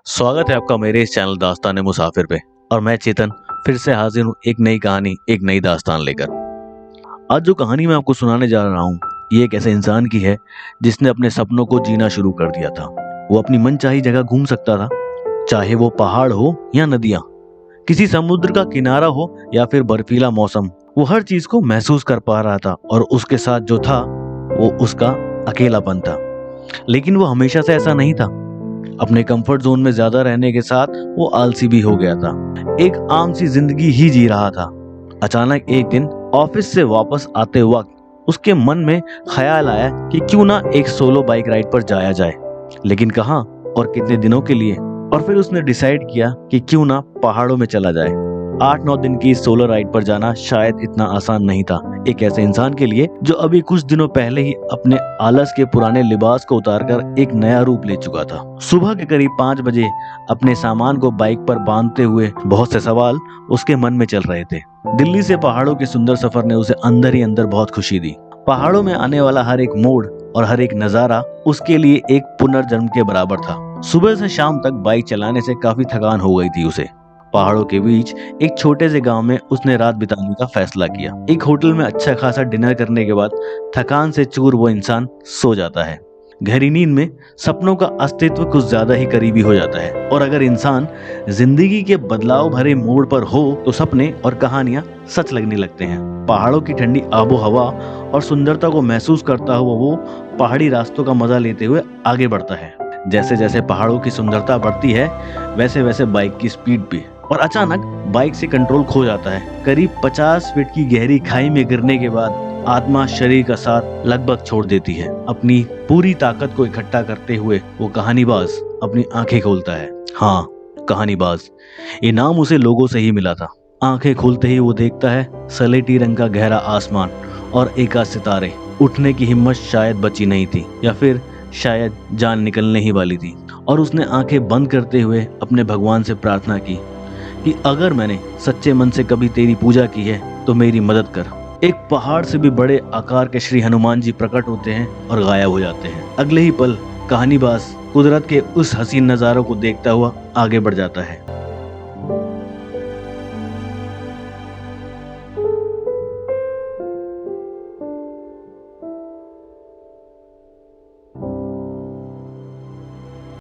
स्वागत है आपका मेरे इस चैनल दास्तान मुसाफिर पे। और मैं चेतन फिर से हाजिर हूँ एक नई कहानी, एक नई दास्तान लेकर। आज जो कहानी मैं आपको सुनाने जा रहा हूँ ये एक ऐसे इंसान की है जिसने अपने सपनों को जीना शुरू कर दिया था। वो अपनी मनचाही जगह घूम सकता था, चाहे वो पहाड़ हो या नदियाँ, किसी समुद्र का किनारा हो या फिर बर्फीला मौसम। वो हर चीज को महसूस कर पा रहा था और उसके साथ जो था वो उसका अकेलापन था। लेकिन वो हमेशा से ऐसा नहीं था। अपने कंफर्ट जोन में ज्यादा रहने के साथ वो आलसी भी हो गया था, एक आम सी जिंदगी ही जी रहा था। अचानक एक दिन ऑफिस से वापस आते वक्त उसके मन में ख्याल आया कि क्यों ना एक सोलो बाइक राइड पर जाया जाए, लेकिन कहाँ और कितने दिनों के लिए। और फिर उसने डिसाइड किया कि क्यों ना पहाड़ों में चला जाए। 8-9 दिन की सोलो राइड पर जाना शायद इतना आसान नहीं था एक ऐसे इंसान के लिए जो अभी कुछ दिनों पहले ही अपने आलस के पुराने लिबास को उतारकर एक नया रूप ले चुका था। सुबह के करीब 5 बजे अपने सामान को बाइक पर बांधते हुए बहुत से सवाल उसके मन में चल रहे थे। दिल्ली से पहाड़ों के सुंदर सफर ने उसे अंदर ही अंदर बहुत खुशी दी। पहाड़ों में आने वाला हर एक मोड़ और हर एक नजारा उसके लिए एक पुनर्जन्म के बराबर था। सुबह से शाम तक बाइक चलाने से काफी थकान हो गई थी उसे। पहाड़ों के बीच एक छोटे से गांव में उसने रात बिताने का फैसला किया। एक होटल में अच्छा खासा डिनर करने के बाद थकान से चूर वो इंसान सो जाता है। गहरी नींद में सपनों का अस्तित्व कुछ ज्यादा ही करीबी हो जाता है, और अगर इंसान जिंदगी के बदलाव भरे मोड़ पर हो तो सपने और कहानियां सच लगने लगते हैं। पहाड़ों की ठंडी आबो हवा और सुंदरता को महसूस करता हुआ वो पहाड़ी रास्तों का मजा लेते हुए आगे बढ़ता है। जैसे जैसे पहाड़ों की सुंदरता बढ़ती है वैसे वैसे बाइक की स्पीड भी। और अचानक बाइक से कंट्रोल खो जाता है। करीब 50 फीट की गहरी खाई में गिरने के बाद आत्मा शरीर का साथ लगभग छोड़ देती है। अपनी पूरी ताकत को इकट्ठा करते हुए वो कहानीबाज अपनी आंखें खोलता है। हाँ, कहानीबाज, ये नाम उसे लोगों से ही मिला था। आंखें खोलते ही वो देखता है सलेटी रंग का गहरा आसमान और एकाध सितारे। उठने की हिम्मत शायद बची नहीं थी, या फिर शायद जान निकलने ही वाली थी। और उसने आंखें बंद करते हुए अपने भगवान से प्रार्थना की कि अगर मैंने सच्चे मन से कभी तेरी पूजा की है तो मेरी मदद कर। एक पहाड़ से भी बड़े आकार के श्री हनुमान जी प्रकट होते हैं और गायब हो जाते हैं। अगले ही पल कहानीबाज कुदरत के उस हसीन नजारों को देखता हुआ आगे बढ़ जाता है।